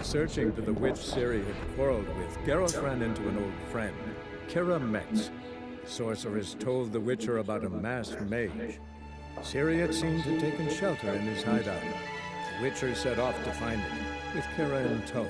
While searching for the witch Ciri had quarreled with, Geralt ran into an old friend, Kira Metz. The sorceress told the Witcher about a masked mage. Ciri had seemed to have taken shelter in his hideout. The Witcher set off to find it, with Kira in tow.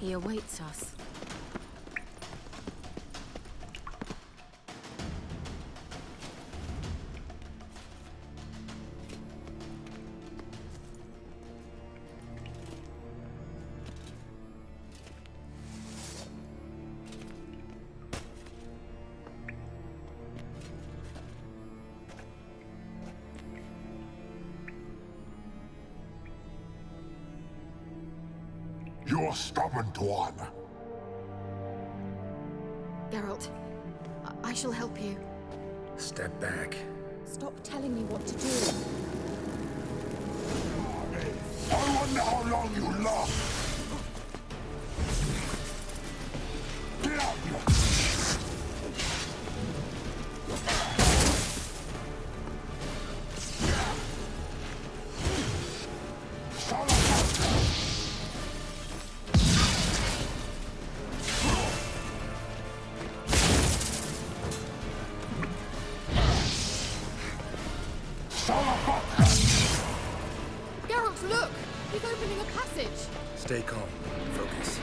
He awaits us. You're stubborn one. Geralt, I shall help you. Step back. Stop telling me what to do. I wonder how long you last. Get out here! Geralt, look! He's opening a passage! Stay calm. Focus.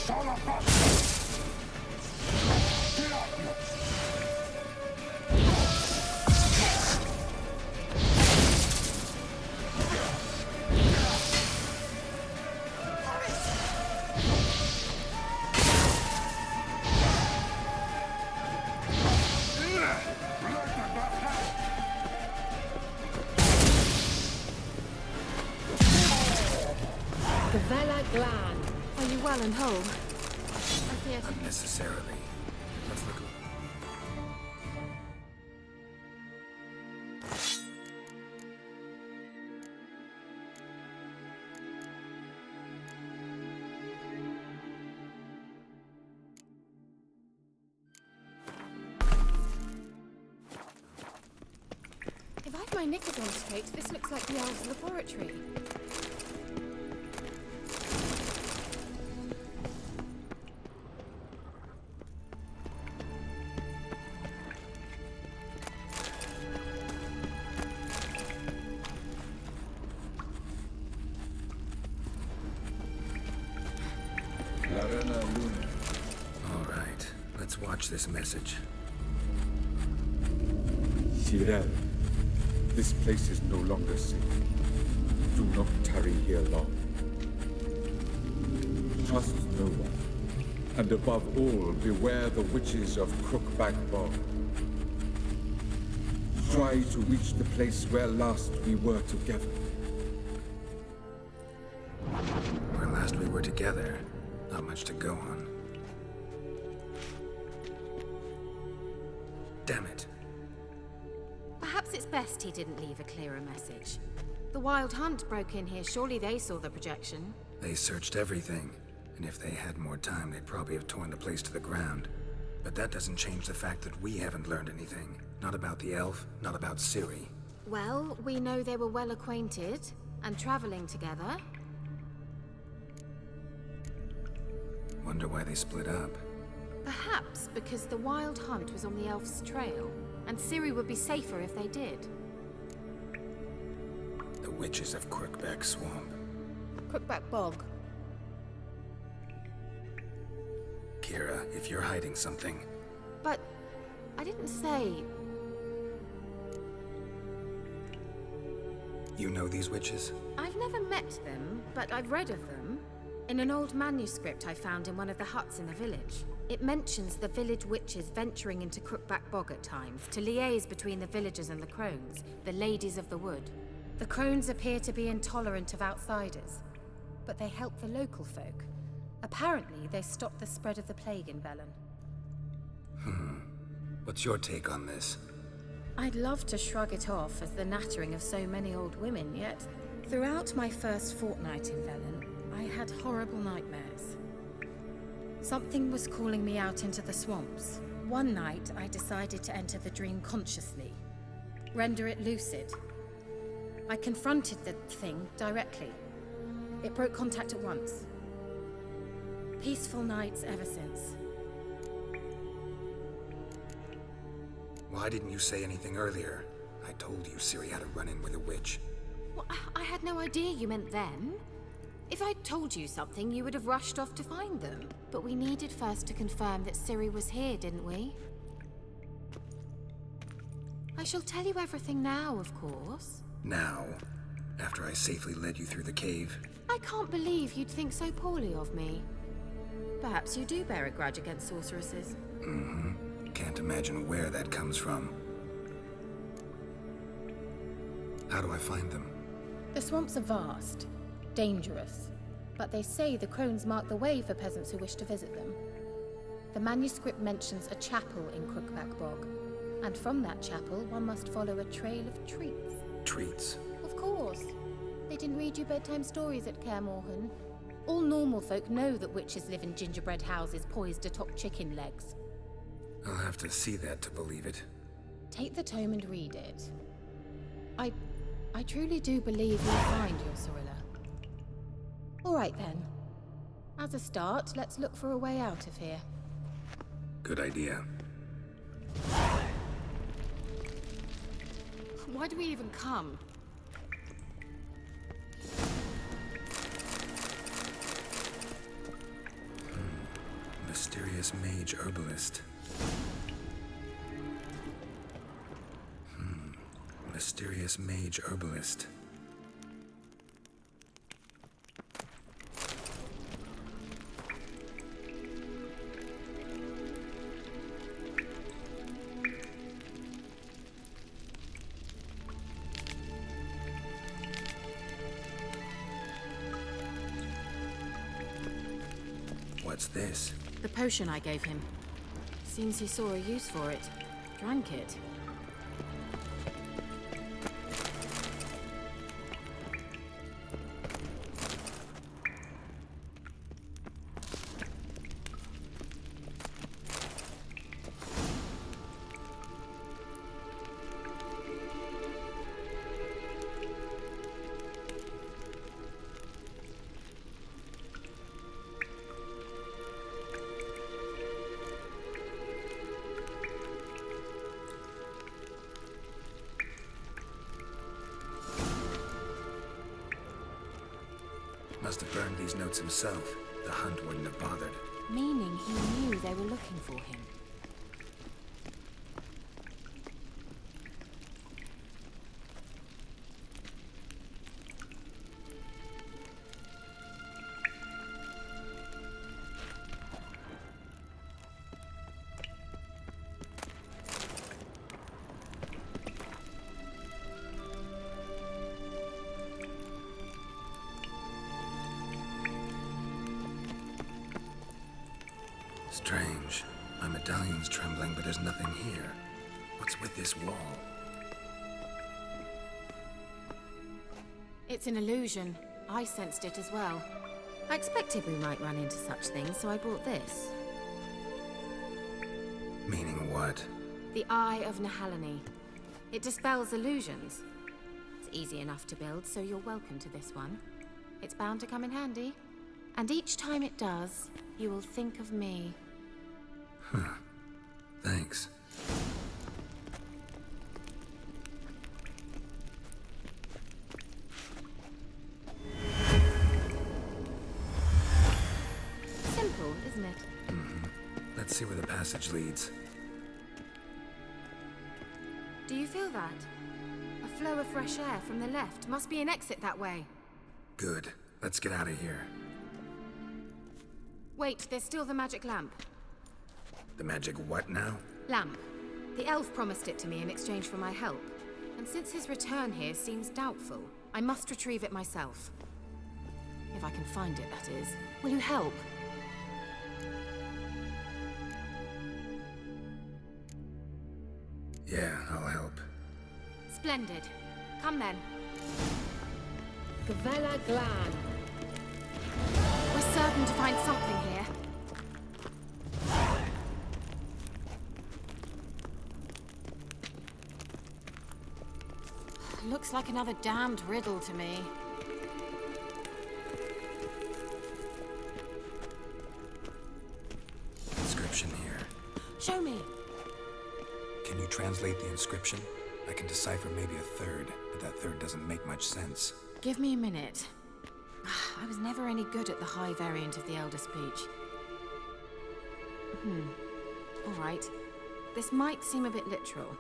Salafat! Gavella Glan. Are you well and whole? I fear. Unnecessarily. Let's look. If I've my knickers on straight, this looks like the elves' laboratory. All right, let's watch this message. Tyrell, this place is no longer safe. Do not tarry here long. Trust no one. And above all, beware the witches of Crookback Bog. Try to reach the place where last we were together. Where last we were together, not much to go on. Damn it. Perhaps it's best he didn't leave a clearer message. The Wild Hunt broke in here. Surely they saw the projection. They searched everything, and if they had more time, they'd probably have torn the place to the ground. But that doesn't change the fact that we haven't learned anything. Not about the elf, not about Ciri. Well, we know they were well acquainted and traveling together. Wonder why they split up. Perhaps because the Wild Hunt was on the elf's trail, and Ciri would be safer if they did. The witches of Crookback Swamp. Crookback Bog. Kira, if you're hiding something, But I didn't say. you know these witches? I've never met them, but I've read of them. In an old manuscript I found in one of the huts in the village. It mentions the village witches venturing into Crookback Bog at times to liaise between the villagers and the crones, the ladies of the wood. The crones appear to be intolerant of outsiders, but they help the local folk. Apparently, they stopped the spread of the plague in Velen. What's your take on this? I'd love to shrug it off as the nattering of so many old women, yet throughout my first fortnight in Velen, I had horrible nightmares. Something was calling me out into the swamps. One night, I decided to enter the dream consciously, render it lucid. I confronted the thing directly. It broke contact at once. Peaceful nights ever since. Why didn't you say anything earlier? I told you Ciri had a run-in with a witch. Well, I had no idea you meant them. If I'd told you something, you would have rushed off to find them. But we needed first to confirm that Ciri was here, didn't we? I shall tell you everything now, of course. Now, after I safely led you through the cave. I can't believe you'd think so poorly of me. Perhaps you do bear a grudge against sorceresses. Can't imagine where that comes from. How do I find them? The swamps are vast, dangerous, but they say the crones mark the way for peasants who wish to visit them. The manuscript mentions a chapel in Crookback Bog, and from that chapel one must follow a trail of treats. Treats? Of course. They didn't read you bedtime stories at Kaer Morhen. All normal folk know that witches live in gingerbread houses poised atop chicken legs. I'll have to see that to believe it. Take the tome and read it. I truly do believe you'll find your Cirilla. All right then. As a start, let's look for a way out of here. Good idea. Why do we even come? Mysterious mage herbalist. Mysterious mage herbalist. What's this? The potion I gave him. Seems he saw a use for it. Drank it. Must have burned these notes himself. The hunt wouldn't have bothered. Meaning he knew they were looking for him. Strange. My medallion's trembling, but there's nothing here. What's with this wall? It's an illusion. I sensed it as well. I expected we might run into such things, so I brought this. Meaning what? The Eye of Nehaleni. It dispels illusions. It's easy enough to build, so you're welcome to this one. It's bound to come in handy. And each time it does, you will think of me. Thanks. Simple, isn't it? Let's see where the passage leads. Do you feel that? A flow of fresh air from the left. Must be an exit that way. Good. Let's get out of here. Wait, there's still the magic lamp. The magic what now? Lamp. The elf promised it to me in exchange for my help. And since his return here seems doubtful, I must retrieve it myself. If I can find it, that is. Will you help? Yeah, I'll help. Splendid. Come then. Gavella Glan. We're certain to find something here. Looks like another damned riddle to me. Inscription here. Show me. Can you translate the inscription? I can decipher maybe a third, but that third doesn't make much sense. Give me a minute. I was never any good at the high variant of the Elder Speech. All right. This might seem a bit literal.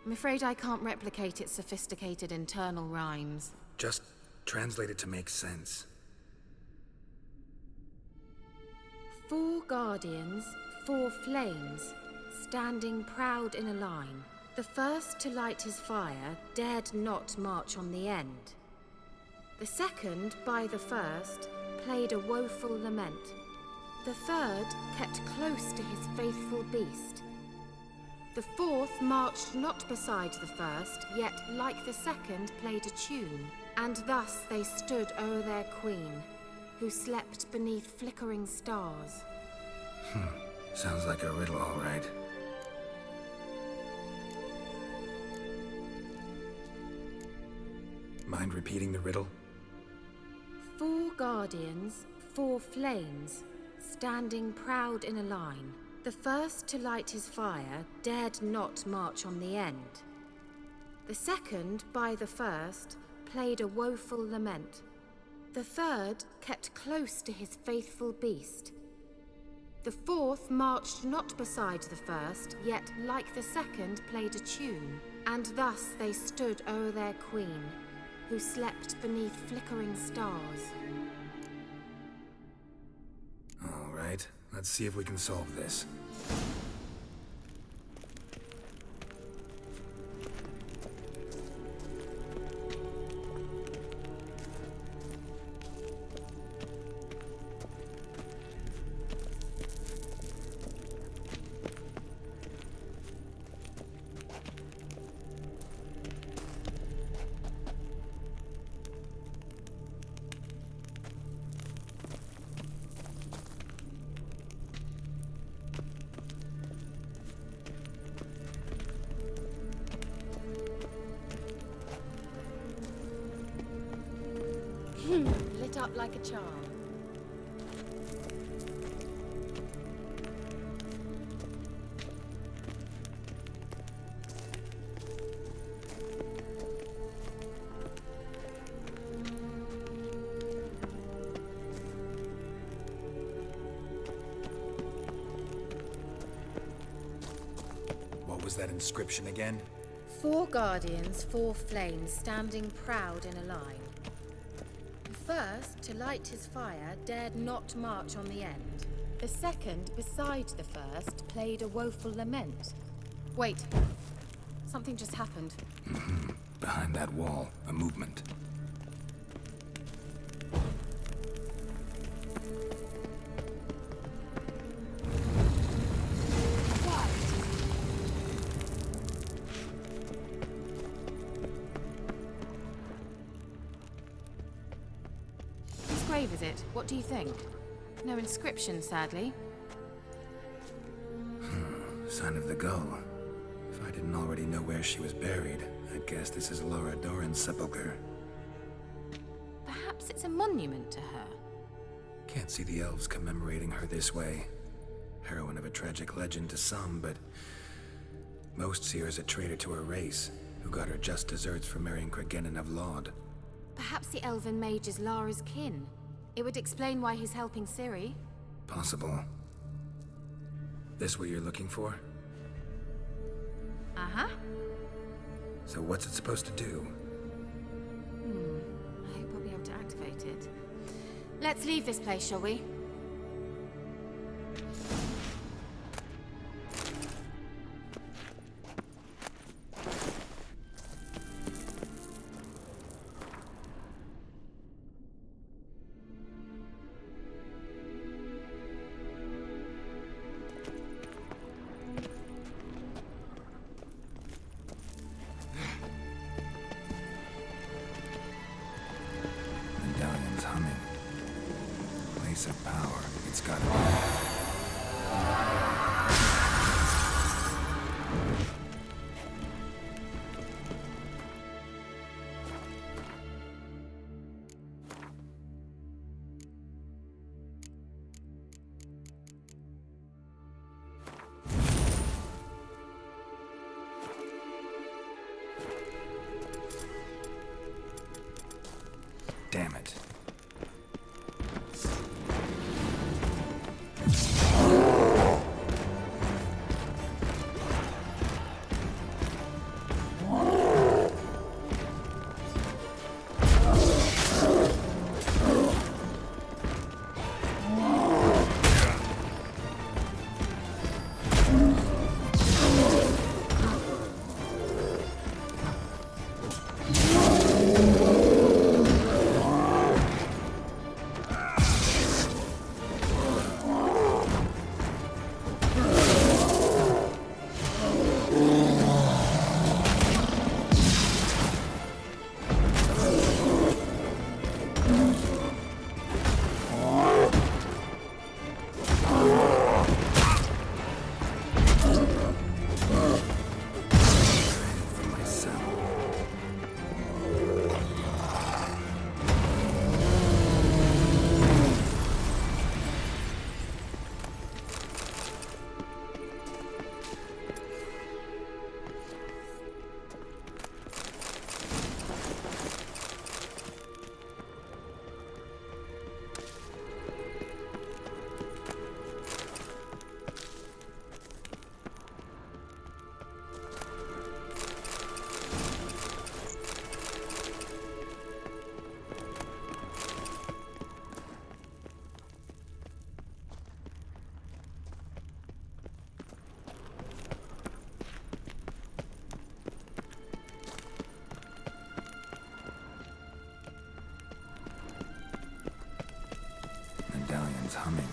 I'm afraid I can't replicate its sophisticated internal rhymes. Just translate it to make sense. 4 guardians, 4 flames, standing proud in a line. The first to light his fire dared not march on the end. The second, by the first, played a woeful lament. The third kept close to his faithful beast. The fourth marched not beside the first, yet, like the second, played a tune. And thus they stood o'er their queen, who slept beneath flickering stars. Sounds like a riddle, all right. Mind repeating the riddle? 4 guardians, 4 flames, standing proud in a line. The first to light his fire dared not march on the end. The second, by the first, played a woeful lament. The third kept close to his faithful beast. The fourth marched not beside the first, yet like the second played a tune. And thus they stood o'er their queen, who slept beneath flickering stars. All right, let's see if we can solve this. Lit up like a charm. What was that inscription again? 4 guardians, 4 flames, standing proud in a line. The first, to light his fire, dared not march on the end. The second, beside the first, played a woeful lament. Wait. Something just happened. Behind that wall, a movement. Whose grave is it? What do you think? No inscription, sadly. Sign of the gull. If I didn't already know where she was buried, I'd guess this is Laura Doran's sepulcher. Perhaps it's a monument to her. Can't see the elves commemorating her this way. Heroine of a tragic legend to some, but most see her as a traitor to her race, who got her just deserts for marrying Cregennan of Laud. Perhaps the elven mage is Lara's kin. It would explain why he's helping Ciri. Possible. This what you're looking for? Uh-huh. So what's it supposed to do? I hope I'll be able to activate it. Let's leave this place, shall we? Medallion's humming. Place of power. It's gotta be. Damn it. Someone's humming.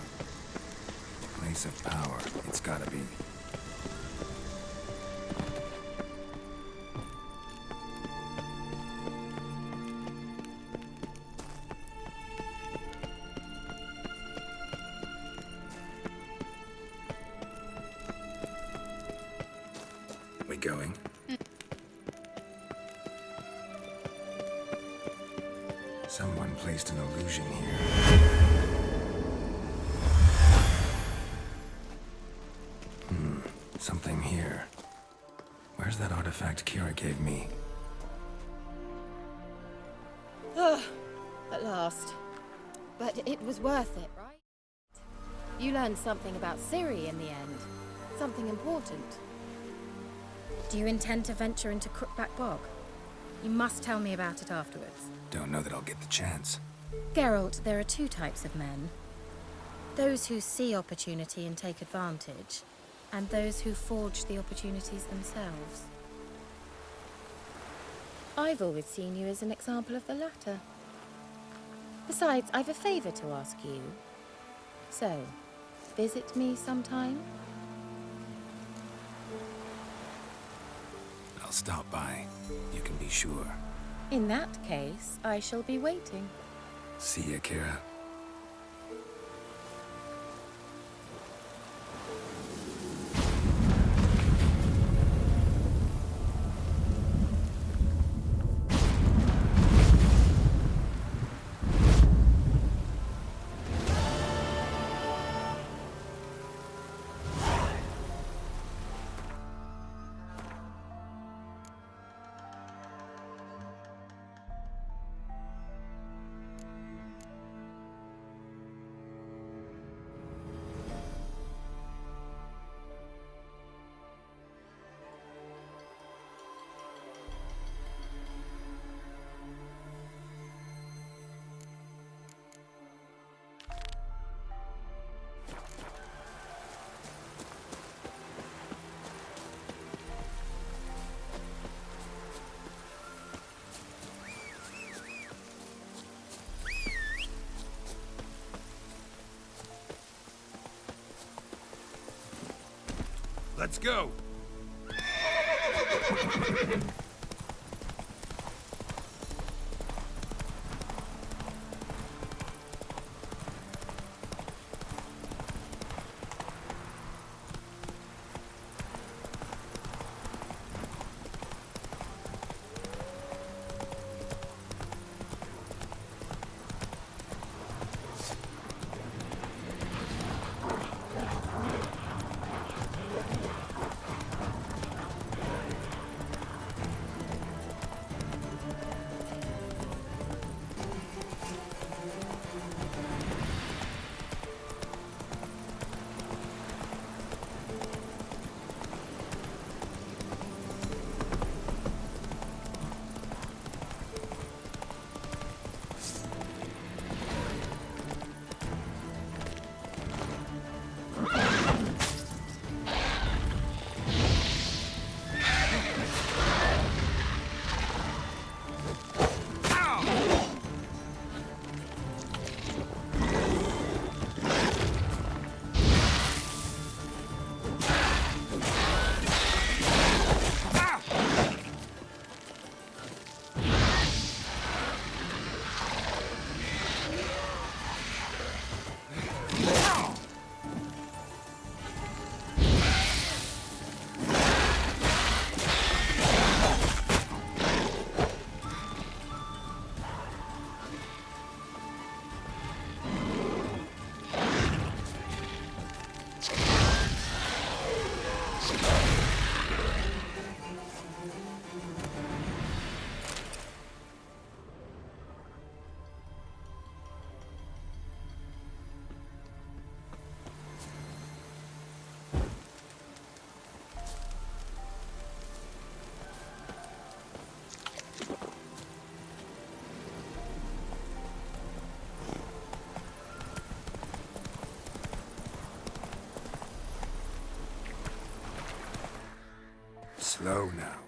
Place of power. It's gotta be. We going? Someone placed an illusion here. Something here. Where's that artifact Kira gave me? At last. But it was worth it, right? You learned something about Ciri in the end. Something important. Do you intend to venture into Crookback Bog? You must tell me about it afterwards. Don't know that I'll get the chance. Geralt, there are two types of men. Those who see opportunity and take advantage, and those who forge the opportunities themselves. I've always seen you as an example of the latter. Besides, I've a favor to ask you. So, visit me sometime? I'll stop by. You can be sure. In that case, I shall be waiting. See ya, Kira. Let's go! Slow now.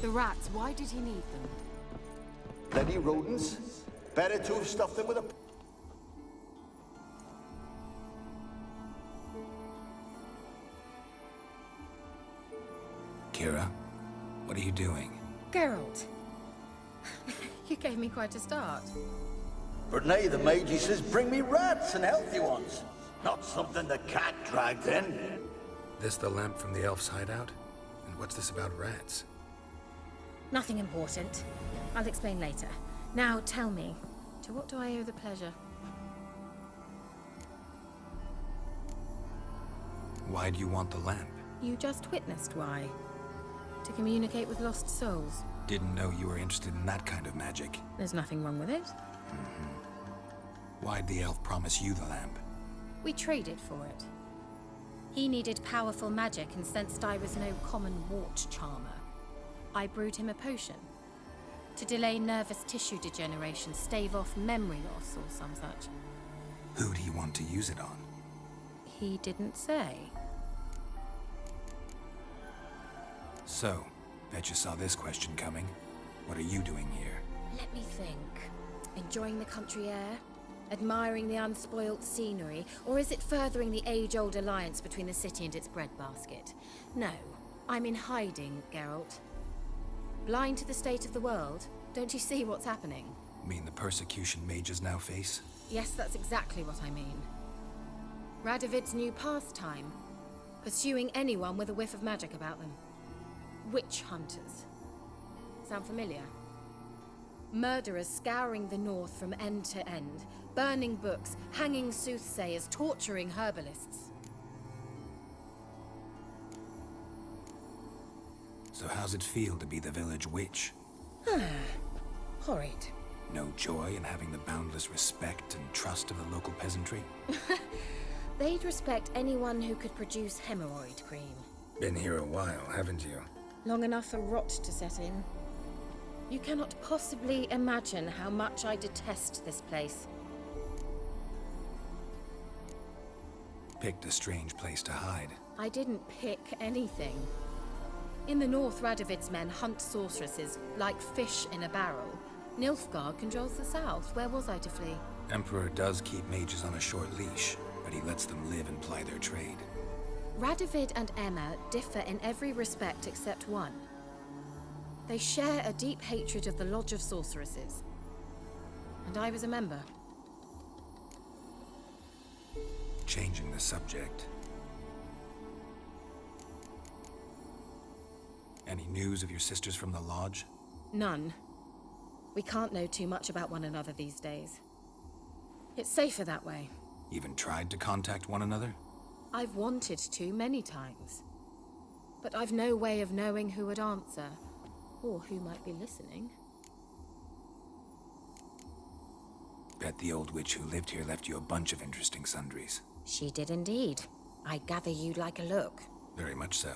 The rats, why did he need them? Bloody rodents. Better to have stuffed them with a... Kira, what are you doing? Geralt. You gave me quite a start. But nay, the mage, he says, bring me rats and healthy ones. Not something the cat dragged in. This the lamp from the elf's hideout? And what's this about rats? Nothing important. I'll explain later. Now tell me, to what do I owe the pleasure? Why do you want the lamp? You just witnessed why. To communicate with lost souls. Didn't know you were interested in that kind of magic. There's nothing wrong with it. Why'd the elf promise you the lamp? We traded for it. He needed powerful magic and sensed I was no common wart charmer. I brewed him a potion. To delay nervous tissue degeneration, stave off memory loss or some such. Who'd he want to use it on? He didn't say. So, bet you saw this question coming. What are you doing here? Let me think. Enjoying the country air? Admiring the unspoilt scenery? Or is it furthering the age-old alliance between the city and its breadbasket? No, I'm in hiding, Geralt. Blind to the state of the world? Don't you see what's happening? Mean the persecution mages now face? Yes, that's exactly what I mean. Radovid's new pastime. Pursuing anyone with a whiff of magic about them. Witch hunters. Sound familiar? Murderers scouring the north from end to end, burning books, hanging soothsayers, torturing herbalists. So how's it feel to be the village witch? Horrid. No joy in having the boundless respect and trust of the local peasantry? They'd respect anyone who could produce hemorrhoid cream. Been here a while, haven't you? Long enough for rot to set in. You cannot possibly imagine how much I detest this place. Picked a strange place to hide. I didn't pick anything. In the north, Radovid's men hunt sorceresses like fish in a barrel. Nilfgaard controls the south. Where was I to flee? Emperor does keep mages on a short leash, but he lets them live and ply their trade. Radovid and Emma differ in every respect except one. They share a deep hatred of the Lodge of Sorceresses. And I was a member. Changing the subject. Any news of your sisters from the Lodge? None. We can't know too much about one another these days. It's safer that way. Even tried to contact one another? I've wanted to many times. But I've no way of knowing who would answer, or who might be listening. Bet the old witch who lived here left you a bunch of interesting sundries. She did indeed. I gather you'd like a look. Very much so.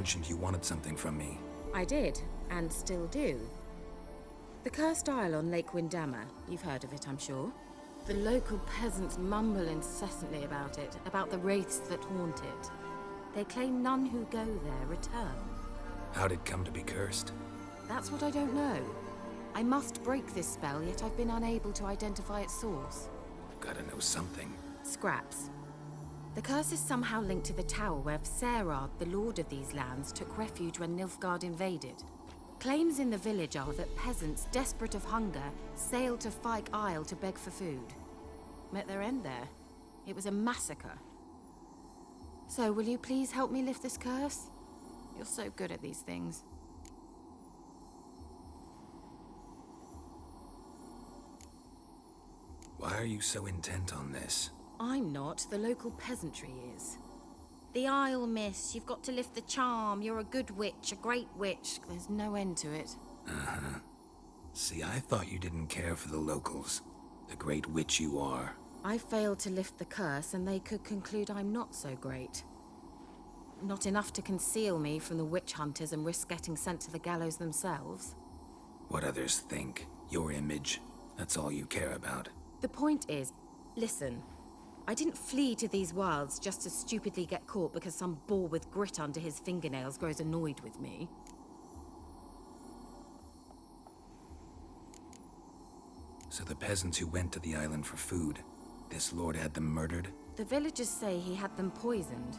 mentioned you wanted something from me. I did, and still do. The Cursed Isle on Lake Windammer. You've heard of it, I'm sure. The local peasants mumble incessantly about it, about the wraiths that haunt it. They claim none who go there return. How'd it come to be cursed? That's what I don't know. I must break this spell, yet I've been unable to identify its source. Gotta know something. Scraps. The curse is somehow linked to the tower where Serad, the lord of these lands, took refuge when Nilfgaard invaded. Claims in the village are that peasants, desperate of hunger, sailed to Fyke Isle to beg for food. Met their end there. It was a massacre. So, will you please help me lift this curse? You're so good at these things. Why are you so intent on this? I'm not. The local peasantry is. The Isle, miss. You've got to lift the charm. You're a good witch, a great witch. There's no end to it. Uh-huh. See, I thought you didn't care for the locals. The great witch you are. I failed to lift the curse, and they could conclude I'm not so great. Not enough to conceal me from the witch hunters and risk getting sent to the gallows themselves. What others think. Your image. That's all you care about. The point is, listen. I didn't flee to these wilds just to stupidly get caught because some boar with grit under his fingernails grows annoyed with me. So the peasants who went to the island for food, this lord had them murdered? The villagers say he had them poisoned.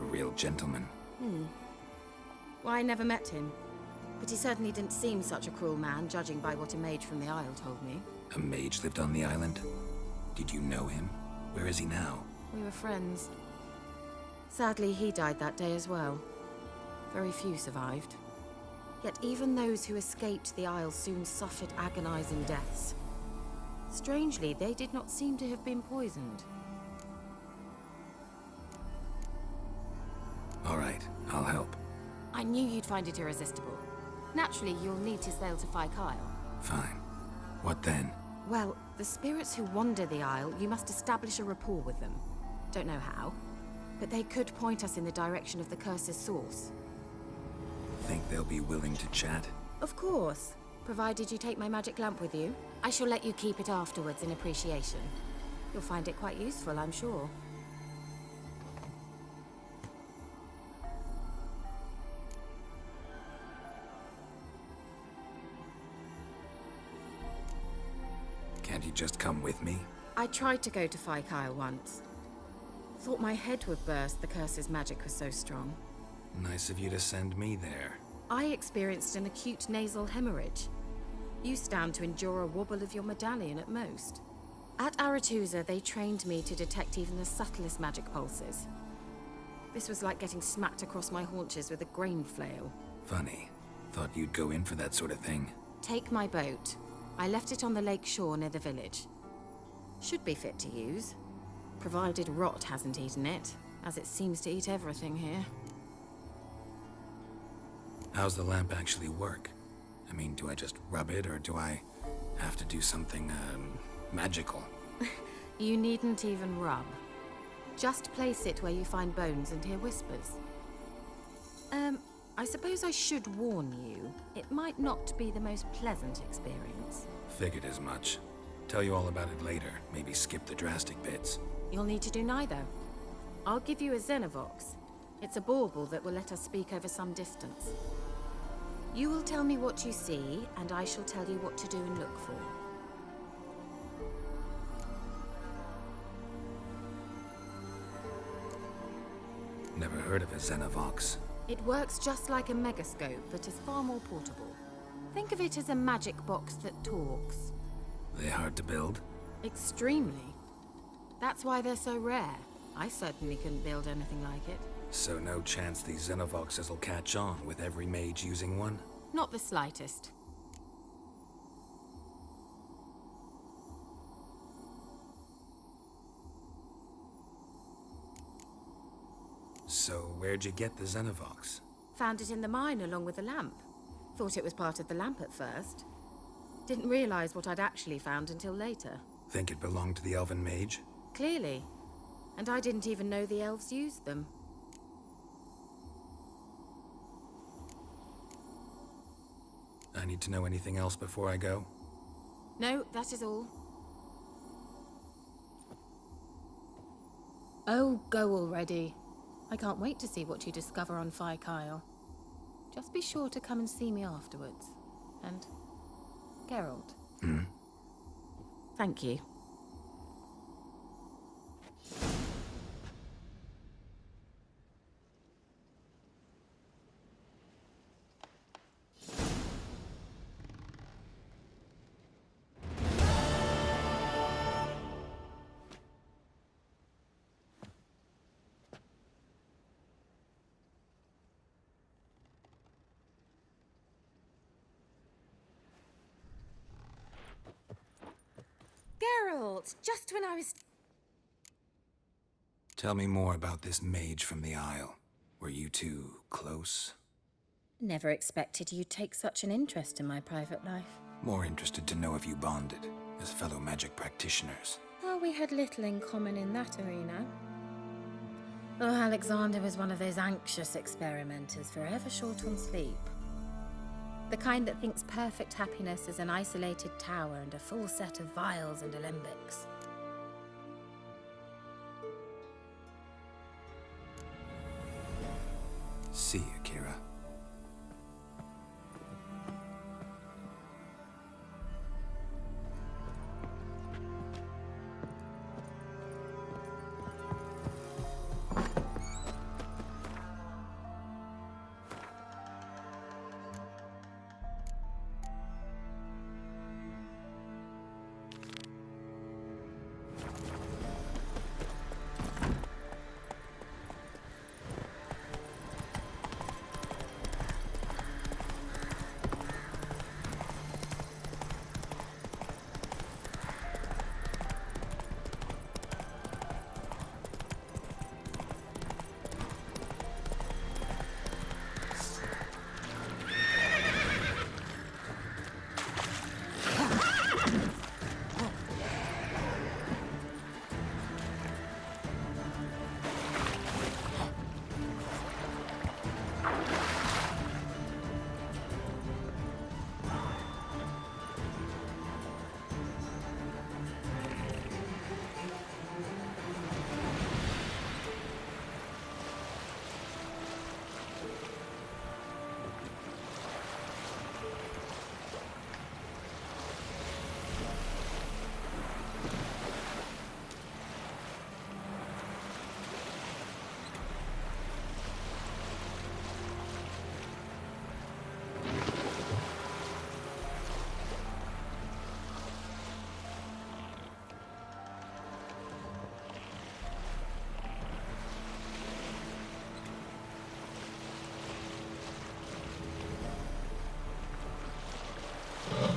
A real gentleman. Well, I never met him. But he certainly didn't seem such a cruel man, judging by what a mage from the Isle told me. A mage lived on the island? Did you know him? Where is he now? We were friends. Sadly, he died that day as well. Very few survived. Yet even those who escaped the Isle soon suffered agonizing deaths. Strangely, they did not seem to have been poisoned. All right, I'll help. I knew you'd find it irresistible. Naturally, you'll need to sail to Fyke Isle. Fine. What then? Well, the spirits who wander the Isle, you must establish a rapport with them. Don't know how, but they could point us in the direction of the curse's source. Think they'll be willing to chat? Of course, provided you take my magic lamp with you. I shall let you keep it afterwards in appreciation. You'll find it quite useful, I'm sure. Can't you just come with me? I tried to go to Fyke Isle once. Thought my head would burst, the curse's magic was so strong. Nice of you to send me there. I experienced an acute nasal hemorrhage. You stand to endure a wobble of your medallion at most. At Aretusa, they trained me to detect even the subtlest magic pulses. This was like getting smacked across my haunches with a grain flail. Funny. Thought you'd go in for that sort of thing. Take my boat. I left it on the lake shore near the village. Should be fit to use, provided rot hasn't eaten it, as it seems to eat everything here. How's the lamp actually work? I mean, do I just rub it, or do I have to do something, magical? You needn't even rub. Just place it where you find bones and hear whispers. I suppose I should warn you, it might not be the most pleasant experience. Figured as much. Tell you all about it later. Maybe skip the drastic bits. You'll need to do neither. I'll give you a Xenovox. It's a bauble that will let us speak over some distance. You will tell me what you see, and I shall tell you what to do and look for. Never heard of a Xenovox. It works just like a megascope, but is far more portable. Think of it as a magic box that talks. They hard to build? Extremely. That's why they're so rare. I certainly couldn't build anything like it. So no chance these Xenovoxes will catch on with every mage using one? Not the slightest. So where'd you get the Xenovox? Found it in the mine along with the lamp. Thought it was part of the lamp at first. Didn't realize what I'd actually found until later. Think it belonged to the elven mage? Clearly. And I didn't even know the elves used them. I need to know anything else before I go? No, that is all. Oh, go already. I can't wait to see what you discover on Phi Kyle. Just be sure to come and see me afterwards. And Geralt. Thank you. Geralt, just when I was... Tell me more about this mage from the Isle. Were you two close? Never expected you'd take such an interest in my private life. More interested to know if you bonded, as fellow magic practitioners. Well, we had little in common in that arena. Oh, Alexander was one of those anxious experimenters, forever short on sleep. The kind that thinks perfect happiness is an isolated tower and a full set of vials and alembics. See you, Kira.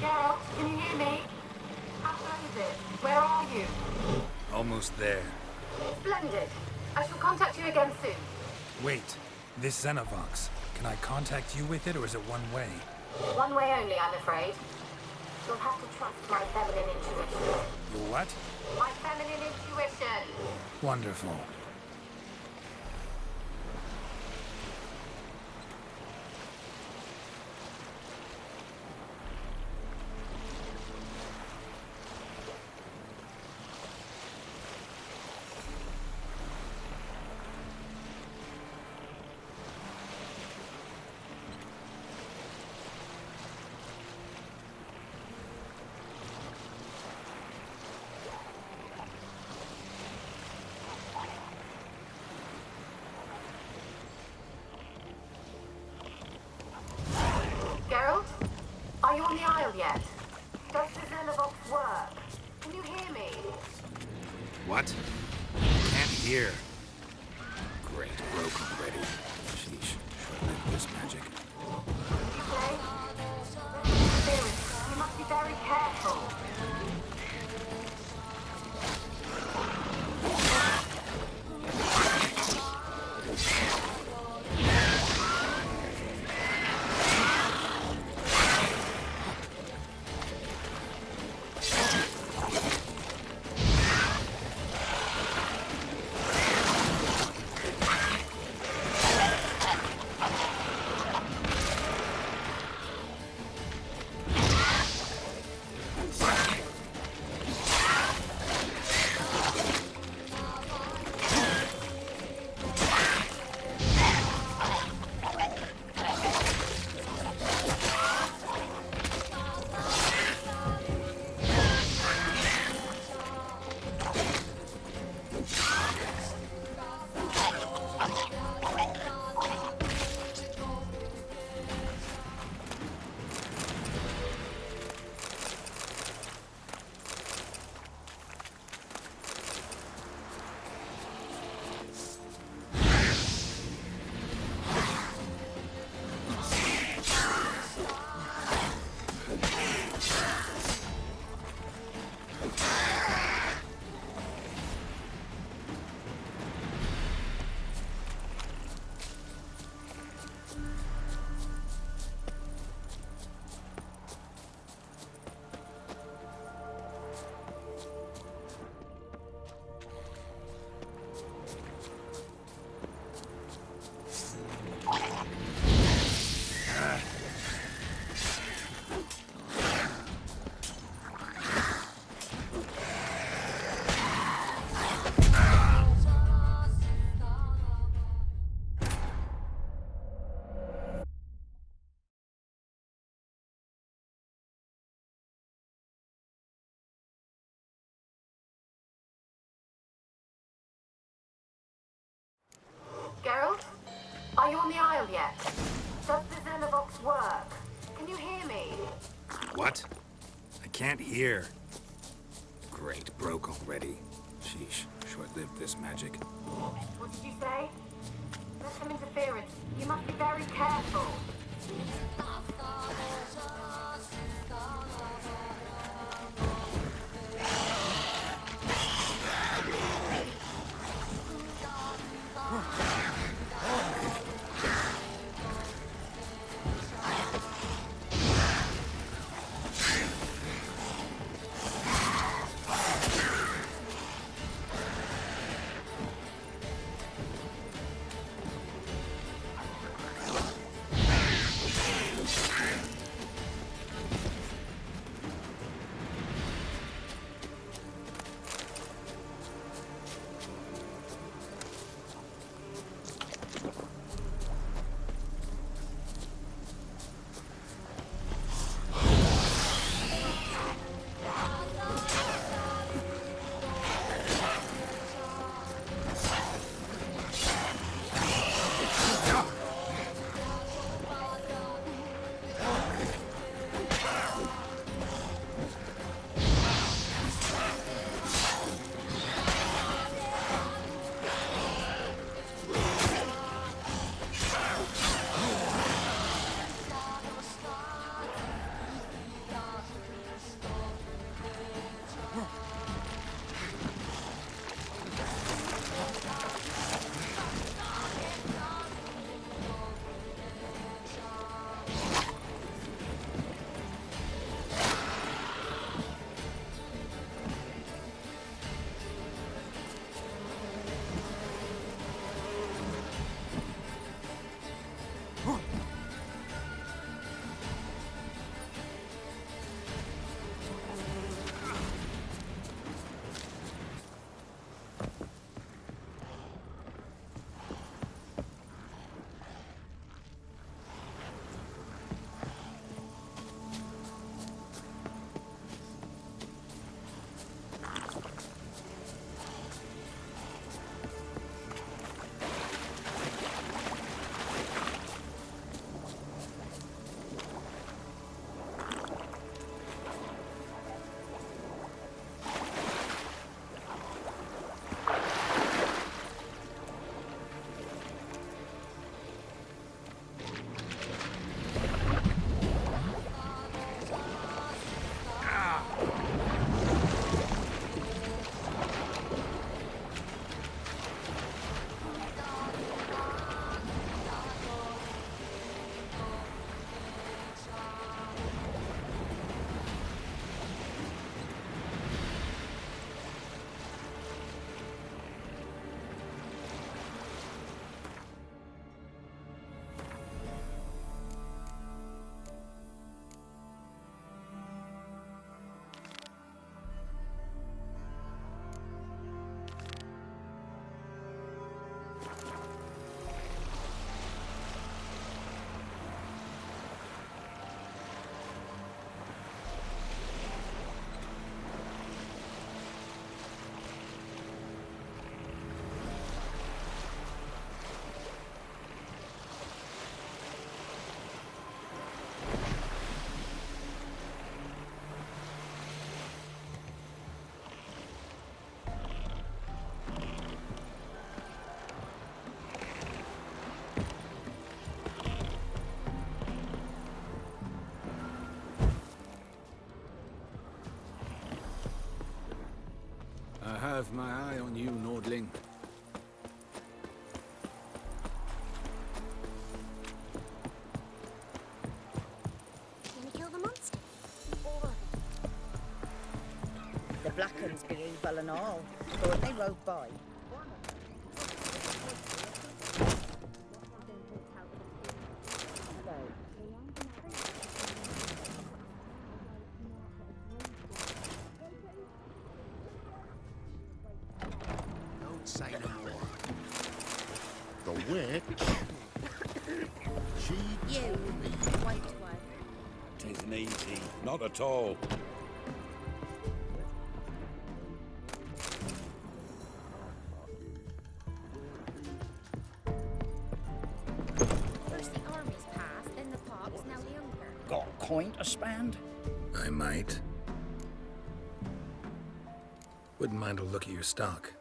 Geralt, can you hear me? How far is it? Where are you? Almost there. Splendid. I shall contact you again soon. Wait, this Xenovox. Can I contact you with it, or is it one way? One way only, I'm afraid. You'll have to trust my feminine intuition. Your what? My feminine intuition! Wonderful. Geralt? Are you on the Isle yet? Does the Xenovox work? Can you hear me? What? Can't hear. Great, broken already. Sheesh, short-lived this magic. You play? Spirit, you must be very careful. Are you on the Isle yet? Does the Xenovox work? Can you hear me? What? I can't hear. Great, broke already. Sheesh, short-lived this magic. What did you say? There's some interference. You must be very careful. I have my eye on you, Nordling. Can we kill the monster? The Black Uns be evil and all, but when they rode by, Don't say no more. The witch? She you wait away. Tisn't easy. Not at all. coin to spend? I might. Wouldn't mind a look at your stock.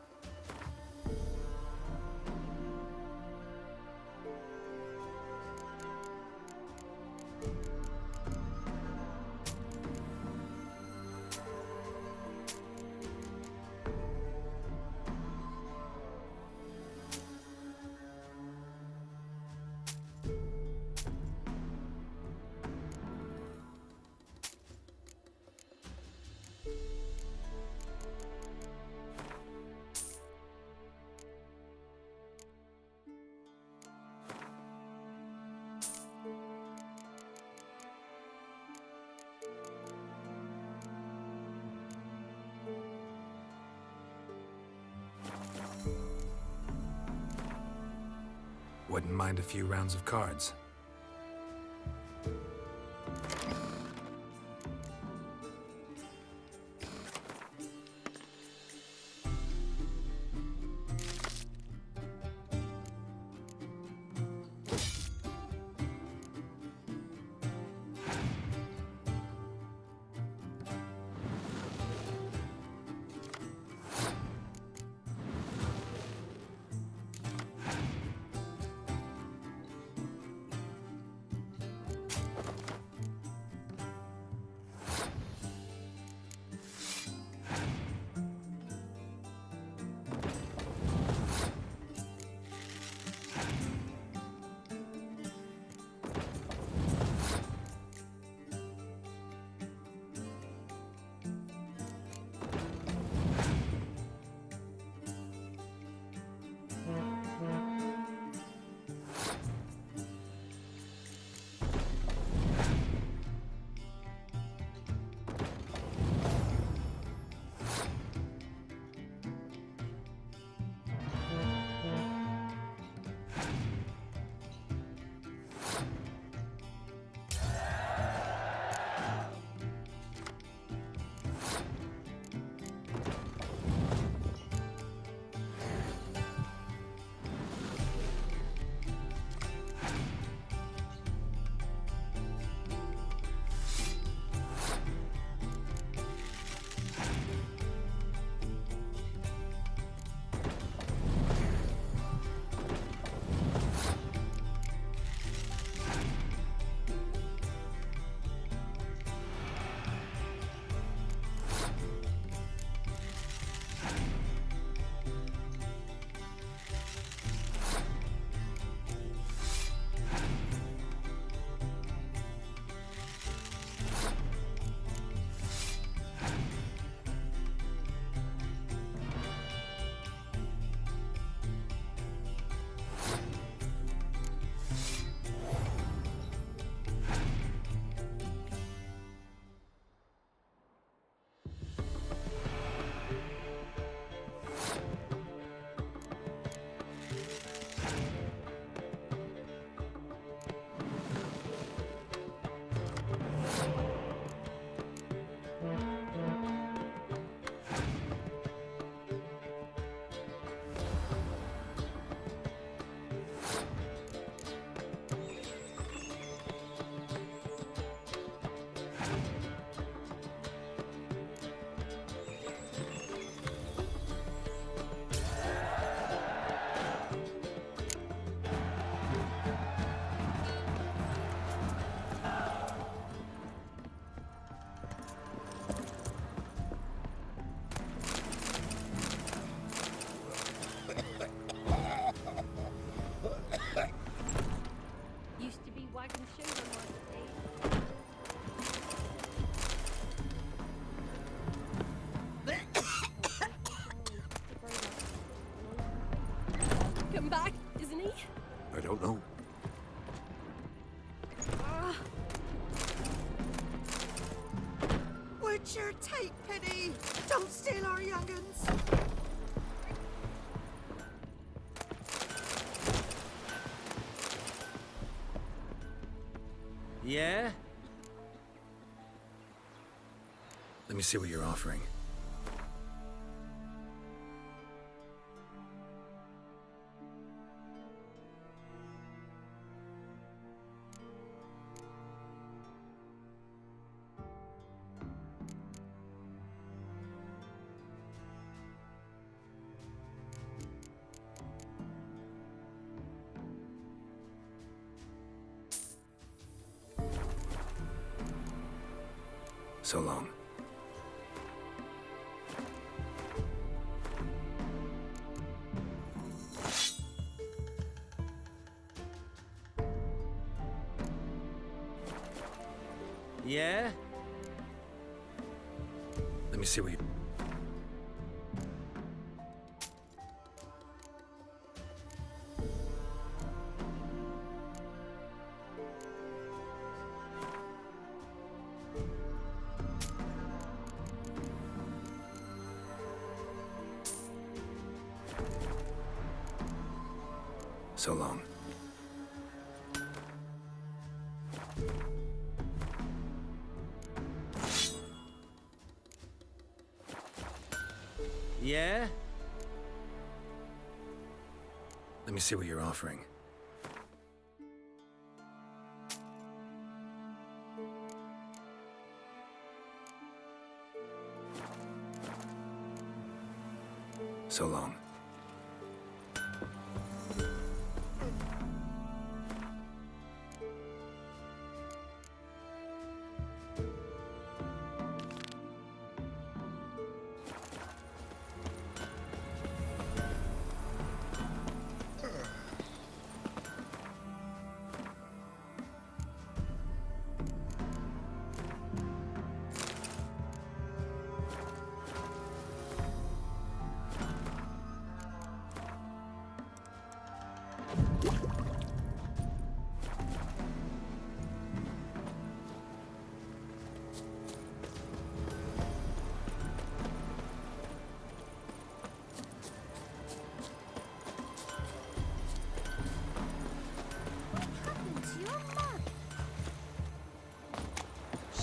Wouldn't mind a few rounds of cards. Your take, Penny! Don't steal our young'uns! Yeah? Let me see what you're offering. So long. Yeah? Let me see what you... So long. Yeah? Let me see what you're offering. So long.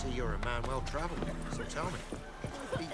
See, you're a man well traveled, so tell me.